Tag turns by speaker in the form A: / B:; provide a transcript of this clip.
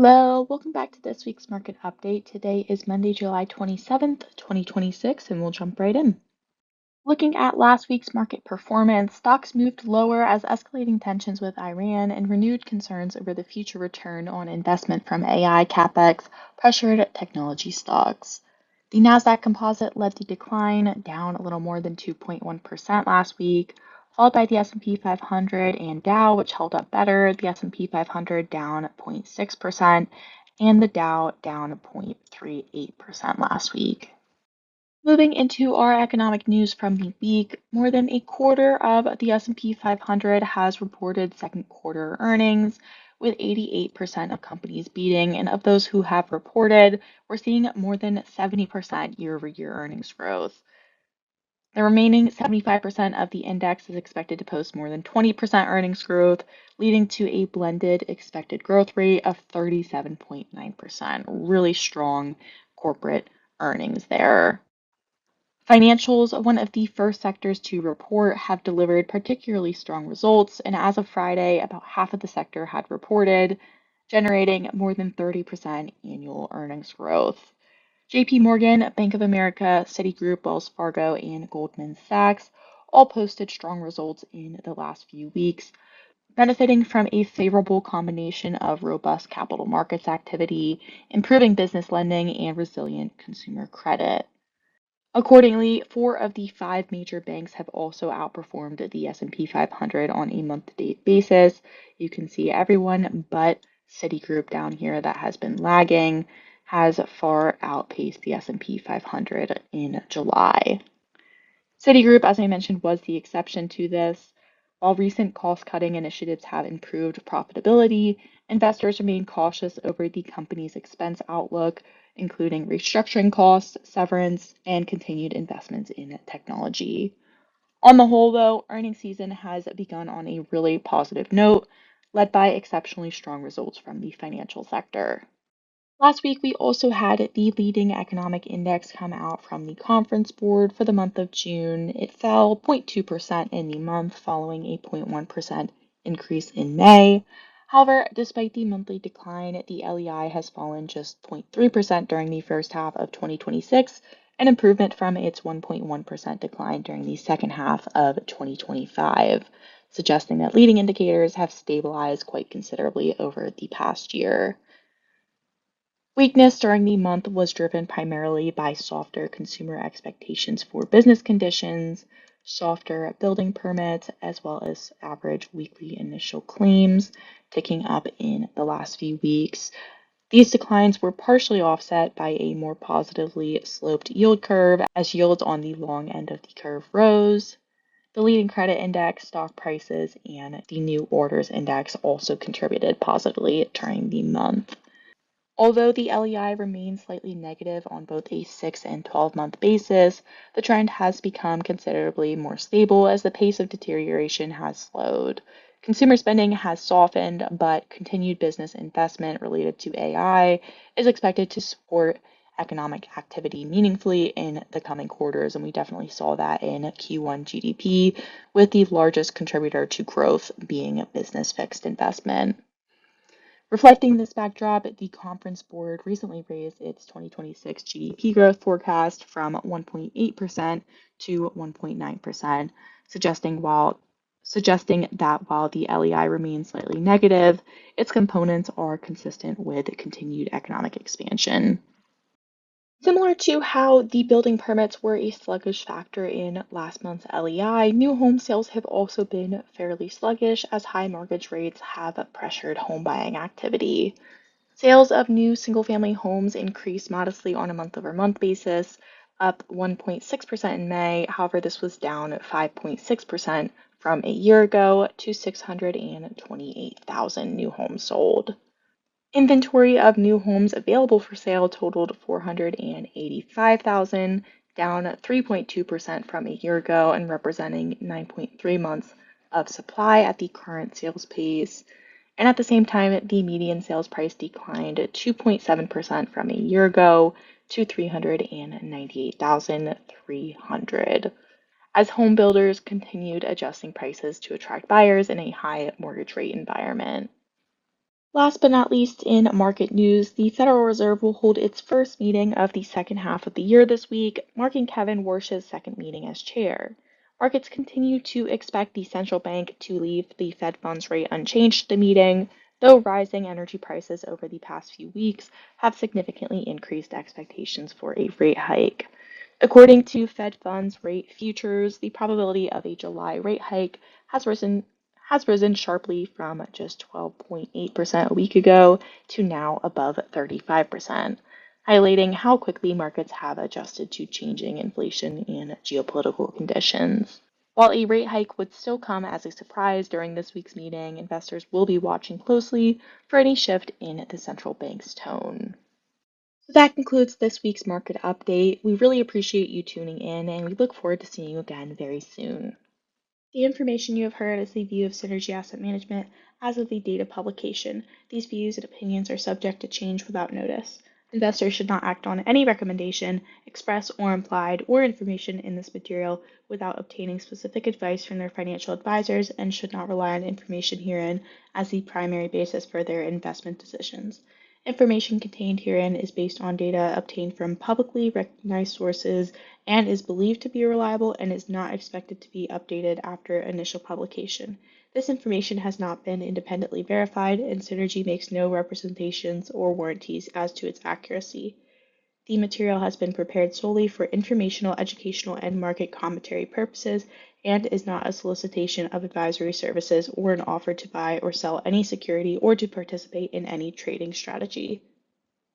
A: Hello, welcome back to this week's market update. Today is Monday, July 27th, 2026, and we'll jump right in. Looking at last week's market performance, stocks moved lower as escalating tensions with Iran and renewed concerns over the future return on investment from AI capex pressured technology stocks. The Nasdaq Composite led the decline, down a little more than 2.1% last week, followed by the S&P 500 and Dow, which held up better. The S&P 500 down 0.6% and the Dow down 0.38% last week. Moving into our economic news from the week, more than a quarter of the S&P 500 has reported second quarter earnings, with 88% of companies beating, and of those who have reported, we're seeing more than 70% year-over-year earnings growth. The remaining 75% of the index is expected to post more than 20% earnings growth, leading to a blended expected growth rate of 37.9%. Really strong corporate earnings there. Financials, one of the first sectors to report, have delivered particularly strong results, and as of Friday, about half of the sector had reported, generating more than 30% annual earnings growth. JP Morgan, Bank of America, Citigroup, Wells Fargo, and Goldman Sachs all posted strong results in the last few weeks, benefiting from a favorable combination of robust capital markets activity, improving business lending, and resilient consumer credit. Accordingly, four of the five major banks have also outperformed the S&P 500 on a month-to-date basis. You can see everyone but Citigroup down here that has been lagging has far outpaced the S&P 500 in July. Citigroup, as I mentioned, was the exception to this. While recent cost-cutting initiatives have improved profitability, investors remain cautious over the company's expense outlook, including restructuring costs, severance, and continued investments in technology. On the whole, though, earnings season has begun on a really positive note, led by exceptionally strong results from the financial sector. Last week, we also had the leading economic index come out from the Conference Board for the month of June. It fell 0.2% in the month, following a 0.1% increase in May. However, despite the monthly decline, the LEI has fallen just 0.3% during the first half of 2026, an improvement from its 1.1% decline during the second half of 2025, suggesting that leading indicators have stabilized quite considerably over the past year. Weakness during the month was driven primarily by softer consumer expectations for business conditions, softer building permits, as well as average weekly initial claims ticking up in the last few weeks. These declines were partially offset by a more positively sloped yield curve as yields on the long end of the curve rose. The leading credit index, stock prices, and the new orders index also contributed positively during the month. Although the LEI remains slightly negative on both a 6 and 12-month basis, the trend has become considerably more stable as the pace of deterioration has slowed. Consumer spending has softened, but continued business investment related to AI is expected to support economic activity meaningfully in the coming quarters, and we definitely saw that in Q1 GDP, with the largest contributor to growth being business fixed investment. Reflecting this backdrop, the Conference Board recently raised its 2026 GDP growth forecast from 1.8% to 1.9%, suggesting that while the LEI remains slightly negative, its components are consistent with continued economic expansion. Similar to how the building permits were a sluggish factor in last month's LEI, new home sales have also been fairly sluggish as high mortgage rates have pressured home buying activity. Sales of new single-family homes increased modestly on a month-over-month basis, up 1.6% in May. However, this was down 5.6% from a year ago to 628,000 new homes sold. Inventory of new homes available for sale totaled 485,000, down 3.2% from a year ago and representing 9.3 months of supply at the current sales pace. And at the same time, the median sales price declined 2.7% from a year ago to 398,300, as home builders continued adjusting prices to attract buyers in a high mortgage rate environment. Last but not least, in market news, the Federal Reserve will hold its first meeting of the second half of the year this week, marking Kevin Warsh's second meeting as chair. Markets continue to expect the central bank to leave the Fed funds rate unchanged at the meeting, though rising energy prices over the past few weeks have significantly increased expectations for a rate hike. According to Fed funds rate futures, the probability of a July rate hike has risen sharply from just 12.8% a week ago to now above 35%, highlighting how quickly markets have adjusted to changing inflation and geopolitical conditions. While a rate hike would still come as a surprise during this week's meeting, investors will be watching closely for any shift in the central bank's tone. So that concludes this week's market update. We really appreciate you tuning in, and we look forward to seeing you again very soon. The information you have heard is the view of Synergy Asset Management as of the date of publication. These views and opinions are subject to change without notice. Investors should not act on any recommendation, express or implied, or information in this material without obtaining specific advice from their financial advisors and should not rely on information herein as the primary basis for their investment decisions. Information contained herein is based on data obtained from publicly recognized sources and is believed to be reliable and is not expected to be updated after initial publication. This information has not been independently verified, and Synergy makes no representations or warranties as to its accuracy. The material has been prepared solely for informational, educational, and market commentary purposes and is not a solicitation of advisory services or an offer to buy or sell any security or to participate in any trading strategy.